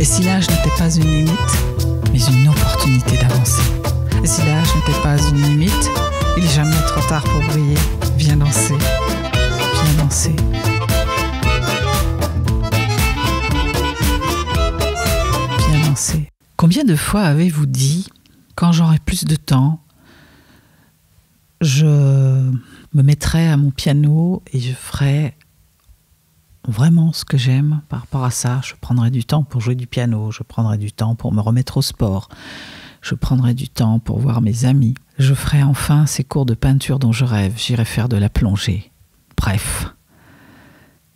Et si l'âge n'était pas une limite, mais une opportunité d'avancer. Et si l'âge n'était pas une limite, il n'est jamais trop tard pour briller. Viens danser, viens danser. Viens danser. Combien de fois avez-vous dit, quand j'aurai plus de temps, je me mettrai à mon piano et je ferai vraiment ce que j'aime par rapport à ça. Je prendrai du temps pour jouer du piano, je prendrai du temps pour me remettre au sport, je prendrai du temps pour voir mes amis. Je ferai enfin ces cours de peinture dont je rêve, j'irai faire de la plongée. Bref,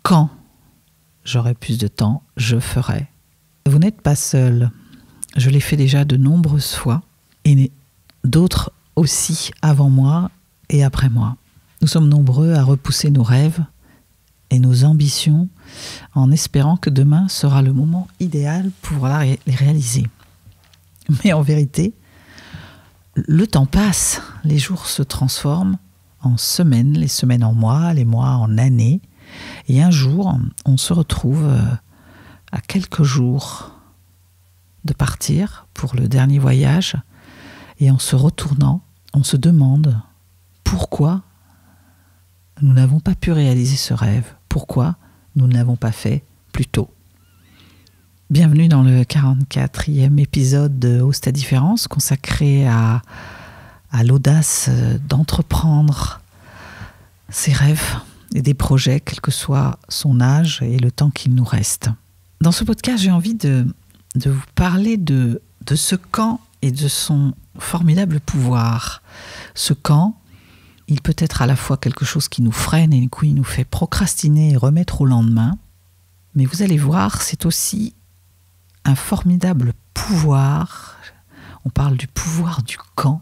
quand j'aurai plus de temps, je ferai. Vous n'êtes pas seul, je l'ai fait déjà de nombreuses fois, et d'autres aussi avant moi et après moi. Nous sommes nombreux à repousser nos rêves et nos ambitions en espérant que demain sera le moment idéal pour les réaliser. Mais en vérité, le temps passe, les jours se transforment en semaines, les semaines en mois, les mois en années. Et un jour, on se retrouve à quelques jours de partir pour le dernier voyage. Et en se retournant, on se demande pourquoi nous n'avons pas pu réaliser ce rêve. Pourquoi nous ne l'avons pas fait plus tôt. Bienvenue dans le 44e épisode de Ose ta différence, consacré à l'audace d'entreprendre ses rêves et des projets, quel que soit son âge et le temps qu'il nous reste. Dans ce podcast, j'ai envie de vous parler de ce camp et de son formidable pouvoir. Ce camp, il peut être à la fois quelque chose qui nous freine et qui nous fait procrastiner et remettre au lendemain. Mais vous allez voir, c'est aussi un formidable pouvoir. On parle du pouvoir du quand,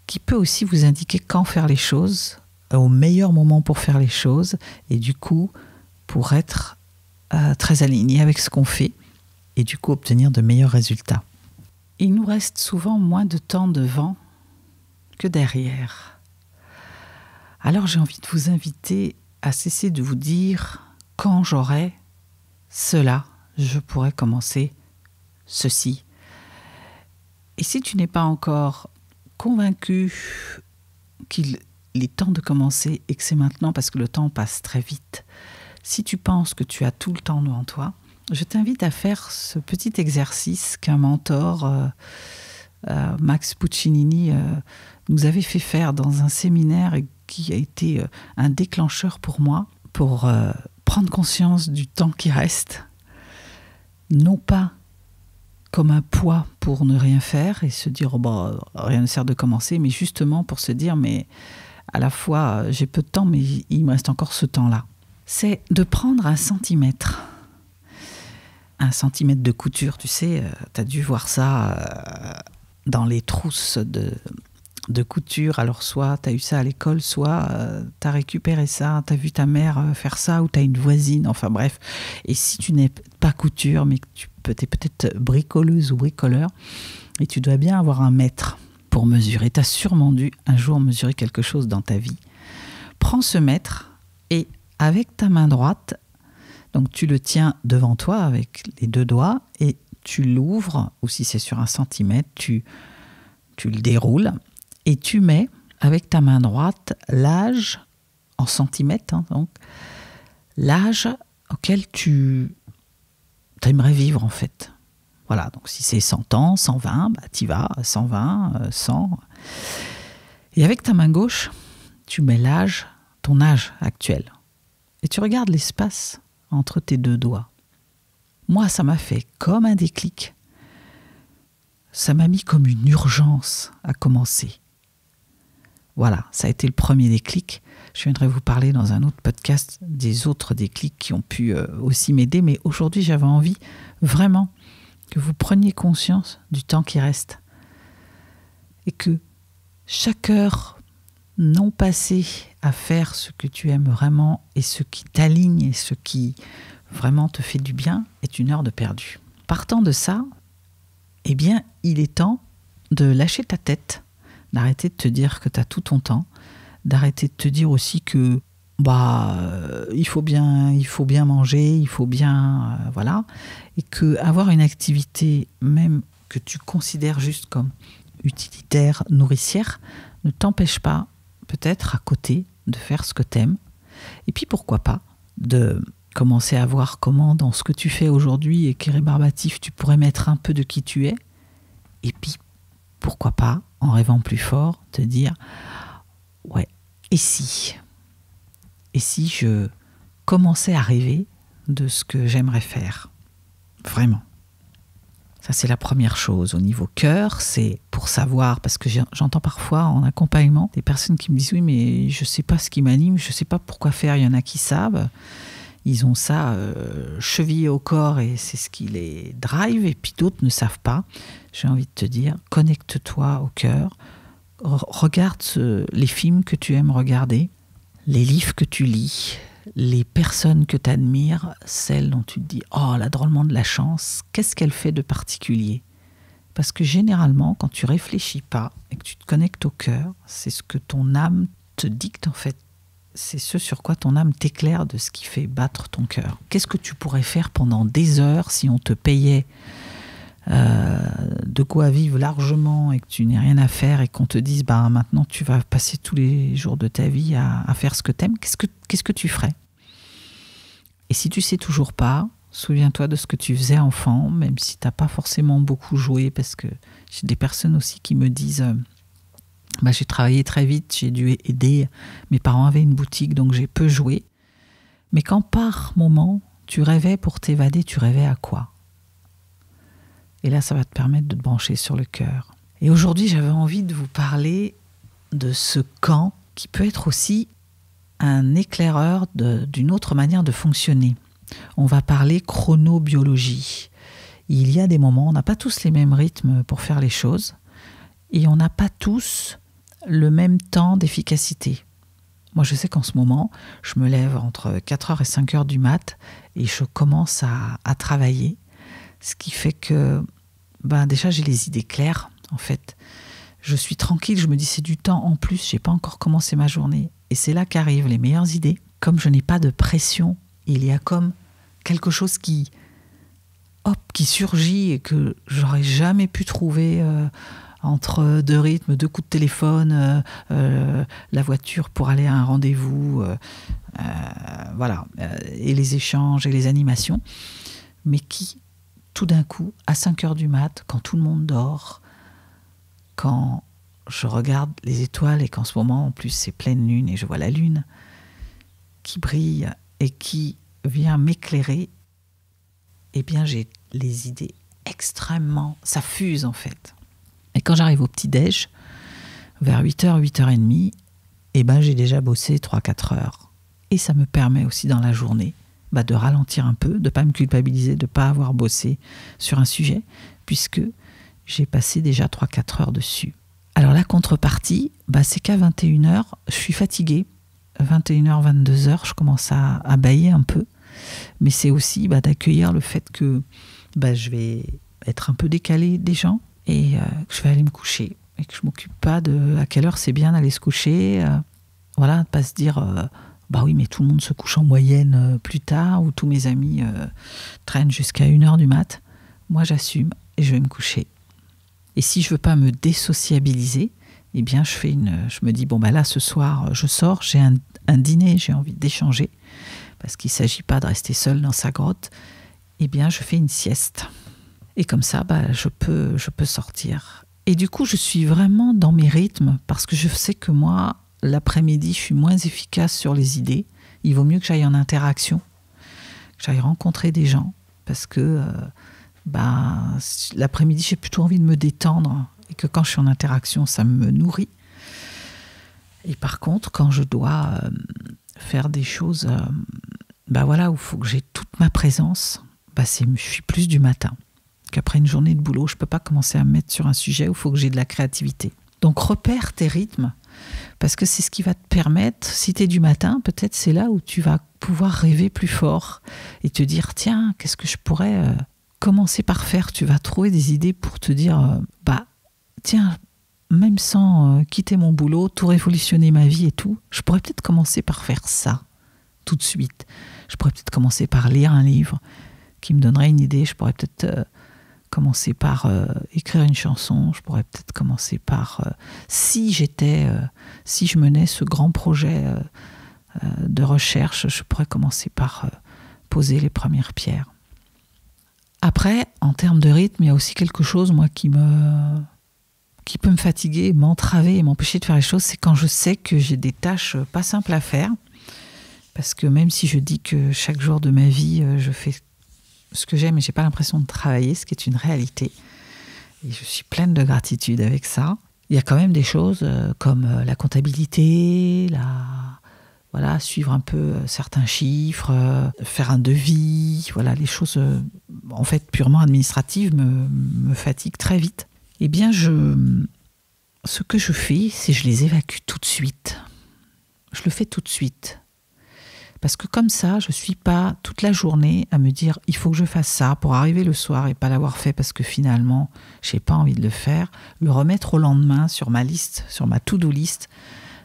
qui peut aussi vous indiquer quand faire les choses, au meilleur moment pour faire les choses, et du coup, pour être très aligné avec ce qu'on fait, et du coup obtenir de meilleurs résultats. Il nous reste souvent moins de temps devant que derrière. Alors j'ai envie de vous inviter à cesser de vous dire « quand j'aurai cela, je pourrai commencer ceci ». Et si tu n'es pas encore convaincu qu'il est temps de commencer et que c'est maintenant parce que le temps passe très vite, si tu penses que tu as tout le temps devant toi, je t'invite à faire ce petit exercice qu'un mentor, Max Puccinini, nous avait fait faire dans un séminaire et qui a été un déclencheur pour moi, pour prendre conscience du temps qui reste, non pas comme un poids pour ne rien faire et se dire rien ne sert de commencer, mais justement pour se dire mais à la fois j'ai peu de temps mais il me reste encore ce temps-là. C'est de prendre un centimètre de couture, tu sais, tu as dû voir ça dans les trousses de couture. Alors soit tu as eu ça à l'école, soit tu as récupéré ça, tu as vu ta mère faire ça, ou tu as une voisine, enfin bref. Et si tu n'es pas couture, mais que tu es peut-être bricoleuse ou bricoleur, et tu dois bien avoir un mètre pour mesurer. Tu as sûrement dû un jour mesurer quelque chose dans ta vie. Prends ce mètre et avec ta main droite, donc tu le tiens devant toi avec les deux doigts et tu l'ouvres, ou si c'est sur un centimètre, tu le déroules et tu mets avec ta main droite l'âge en centimètres, donc l'âge auquel tu aimerais vivre en fait. Voilà, donc si c'est 100 ans, 120, t'y vas, 120, 100. Et avec ta main gauche, tu mets ton âge actuel. Et tu regardes l'espace entre tes deux doigts. Moi, ça m'a fait comme un déclic. Ça m'a mis comme une urgence à commencer. Voilà, ça a été le premier déclic. Je viendrai vous parler dans un autre podcast des autres déclics qui ont pu aussi m'aider. Mais aujourd'hui, j'avais envie vraiment que vous preniez conscience du temps qui reste. Et que chaque heure non passée à faire ce que tu aimes vraiment et ce qui t'aligne et ce qui vraiment te fait du bien est une heure de perdu. Partant de ça, eh bien, il est temps de lâcher ta tête, d'arrêter de te dire que tu as tout ton temps, d'arrêter de te dire aussi que il faut bien manger, il faut bien voilà, et que avoir une activité même que tu considères juste comme utilitaire, nourricière, ne t'empêche pas peut-être à côté de faire ce que t'aimes. Et puis pourquoi pas de commencer à voir comment dans ce que tu fais aujourd'hui et qui est rébarbatif, tu pourrais mettre un peu de qui tu es. Et puis pourquoi pas, en rêvant plus fort, te dire ouais, et si je commençais à rêver de ce que j'aimerais faire, vraiment. Ça, c'est la première chose. Au niveau cœur, c'est pour savoir, parce que j'entends parfois en accompagnement des personnes qui me disent « Oui, mais je ne sais pas ce qui m'anime, je ne sais pas pourquoi faire. » Il y en a qui savent. Ils ont ça chevillé au corps et c'est ce qui les drive. Et puis d'autres ne savent pas. J'ai envie de te dire, connecte-toi au cœur. Regarde les films que tu aimes regarder, les livres que tu lis, les personnes que tu admires, celles dont tu te dis « Oh, elle a drôlement de la chance, qu'est-ce qu'elle fait de particulier ?» Parce que généralement, quand tu réfléchis pas et que tu te connectes au cœur, c'est ce que ton âme te dicte en fait. C'est ce sur quoi ton âme t'éclaire de ce qui fait battre ton cœur. Qu'est-ce que tu pourrais faire pendant des heures si on te payait de quoi vivre largement et que tu n'aies rien à faire et qu'on te dise bah, maintenant tu vas passer tous les jours de ta vie à faire ce que tu aimes, qu'est-ce que tu ferais? Et si tu sais toujours pas, souviens-toi de ce que tu faisais enfant, même si tu n'as pas forcément beaucoup joué, parce que j'ai des personnes aussi qui me disent bah, j'ai travaillé très vite, j'ai dû aider, mes parents avaient une boutique donc j'ai peu joué. Mais quand par moment tu rêvais pour t'évader, tu rêvais à quoi? Et là, ça va te permettre de te brancher sur le cœur. Et aujourd'hui, j'avais envie de vous parler de ce camp qui peut être aussi un éclaireur d'une autre manière de fonctionner. On va parler chronobiologie. Il y a des moments, on n'a pas tous les mêmes rythmes pour faire les choses et on n'a pas tous le même temps d'efficacité. Moi, je sais qu'en ce moment, je me lève entre 4h et 5h du mat et je commence à travailler. Ce qui fait que déjà j'ai les idées claires en fait. Je suis tranquille, je me dis c'est du temps en plus, j'ai pas encore commencé ma journée. Et c'est là qu'arrivent les meilleures idées. Comme je n'ai pas de pression, il y a comme quelque chose qui surgit et que j'aurais jamais pu trouver entre deux rythmes, deux coups de téléphone, la voiture pour aller à un rendez-vous, et les échanges et les animations, mais qui tout d'un coup, à 5h du mat, quand tout le monde dort, quand je regarde les étoiles et qu'en ce moment, en plus, c'est pleine lune et je vois la lune qui brille et qui vient m'éclairer, eh bien, j'ai les idées extrêmement... Ça fuse, en fait. Et quand j'arrive au petit-déj, vers 8h, 8h30, eh ben, j'ai déjà bossé 3-4 heures. Et ça me permet aussi, dans la journée, de ralentir un peu, de ne pas me culpabiliser, de ne pas avoir bossé sur un sujet, puisque j'ai passé déjà 3-4 heures dessus. Alors la contrepartie, c'est qu'à 21h, je suis fatiguée. 21h, 22h, je commence à bâiller un peu. Mais c'est aussi d'accueillir le fait que je vais être un peu décalée des gens et que je vais aller me coucher. Et que je ne m'occupe pas de à quelle heure c'est bien d'aller se coucher. De ne pas se dire... oui, mais tout le monde se couche en moyenne plus tard, ou tous mes amis traînent jusqu'à 1h du mat. Moi, j'assume et je vais me coucher. Et si je veux pas me désociabiliser, eh bien, je me dis, là, ce soir, je sors, j'ai un dîner, j'ai envie d'échanger, parce qu'il ne s'agit pas de rester seul dans sa grotte. Eh bien, je fais une sieste. Et comme ça, je peux sortir. Et du coup, je suis vraiment dans mes rythmes, parce que je sais que moi... L'après-midi, je suis moins efficace sur les idées. Il vaut mieux que j'aille en interaction, que j'aille rencontrer des gens, parce que l'après-midi, j'ai plutôt envie de me détendre et que quand je suis en interaction, ça me nourrit. Et par contre, quand je dois faire des choses où il faut que j'ai toute ma présence, je suis plus du matin. Qu'après une journée de boulot, je ne peux pas commencer à me mettre sur un sujet où il faut que j'ai de la créativité. Donc repère tes rythmes, parce que c'est ce qui va te permettre, si tu es du matin, peut-être c'est là où tu vas pouvoir rêver plus fort et te dire, tiens, qu'est-ce que je pourrais commencer par faire? Tu vas trouver des idées pour te dire, tiens, même sans quitter mon boulot, tout révolutionner ma vie et tout, je pourrais peut-être commencer par faire ça. tout de suite. Je pourrais peut-être commencer par lire un livre qui me donnerait une idée. Je pourrais peut-être commencer par écrire une chanson. Je pourrais peut-être commencer par... si je menais ce grand projet de recherche, je pourrais commencer par poser les premières pierres. Après, en termes de rythme, il y a aussi quelque chose, moi, qui peut me fatiguer, m'entraver et m'empêcher de faire les choses, c'est quand je sais que j'ai des tâches pas simples à faire. Parce que même si je dis que chaque jour de ma vie, je fais ce que j'aime et j'ai pas l'impression de travailler, ce qui est une réalité. Et je suis pleine de gratitude avec ça. Il y a quand même des choses comme la comptabilité, suivre un peu certains chiffres, faire un devis, les choses en fait purement administratives me fatiguent très vite. Eh bien, ce que je fais, c'est que je les évacue tout de suite. Je le fais tout de suite. Parce que comme ça, je ne suis pas toute la journée à me dire « il faut que je fasse ça » pour arriver le soir et pas l'avoir fait parce que finalement, je n'ai pas envie de le faire. Le remettre au lendemain sur ma liste, sur ma to-do list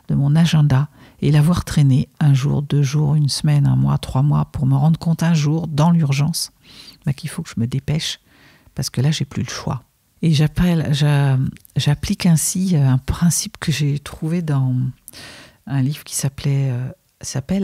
de mon agenda et l'avoir traîné un jour, 2 jours, 1 semaine, 1 mois, 3 mois pour me rendre compte un jour, dans l'urgence, qu'il faut que je me dépêche parce que là, je n'ai plus le choix. Et j'applique ainsi un principe que j'ai trouvé dans un livre qui s'appelle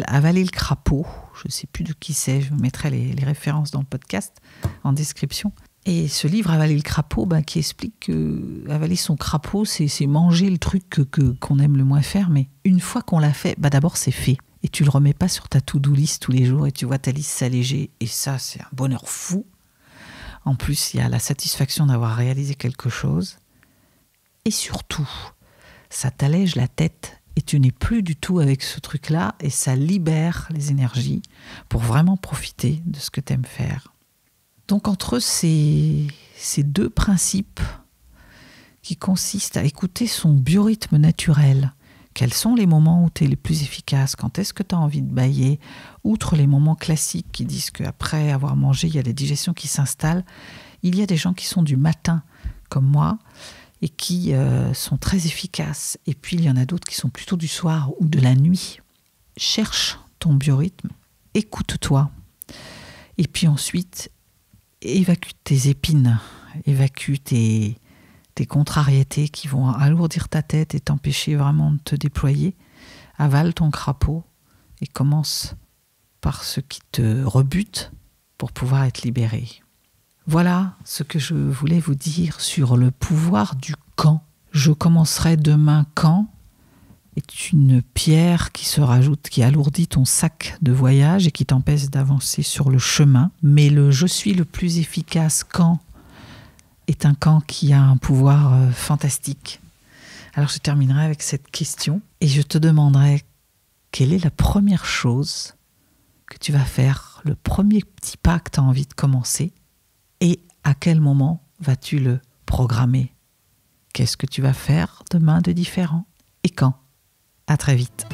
« Avaler le crapaud ». Je ne sais plus de qui c'est, je vous mettrai les références dans le podcast, en description. Et ce livre « Avaler le crapaud », qui explique que avaler son crapaud, c'est manger le truc qu'on aime le moins faire. Mais une fois qu'on l'a fait, d'abord c'est fait. Et tu ne le remets pas sur ta to-do list tous les jours et tu vois ta liste s'alléger. Et ça, c'est un bonheur fou. En plus, il y a la satisfaction d'avoir réalisé quelque chose. Et surtout, ça t'allège la tête et tu n'es plus du tout avec ce truc-là et ça libère les énergies pour vraiment profiter de ce que tu aimes faire. Donc entre ces 2 principes qui consistent à écouter son biorhythme naturel, quels sont les moments où tu es le plus efficace, quand est-ce que tu as envie de bâiller, outre les moments classiques qui disent qu'après avoir mangé, il y a des digestions qui s'installent, il y a des gens qui sont du matin comme moi et qui sont très efficaces. Et puis il y en a d'autres qui sont plutôt du soir ou de la nuit. Cherche ton biorhythme, écoute-toi. Et puis ensuite, évacue tes épines, évacue tes contrariétés qui vont alourdir ta tête et t'empêcher vraiment de te déployer. Avale ton crapaud et commence par ce qui te rebute pour pouvoir être libéré. Voilà ce que je voulais vous dire sur le pouvoir du quand. Je commencerai demain quand est une pierre qui se rajoute, qui alourdit ton sac de voyage et qui t'empêche d'avancer sur le chemin. Mais le « je suis le plus efficace quand » est un quand qui a un pouvoir fantastique. Alors je terminerai avec cette question et je te demanderai quelle est la première chose que tu vas faire, le premier petit pas que tu as envie de commencer et à quel moment vas-tu le programmer ? Qu'est-ce que tu vas faire demain de différent et quand ? À très vite.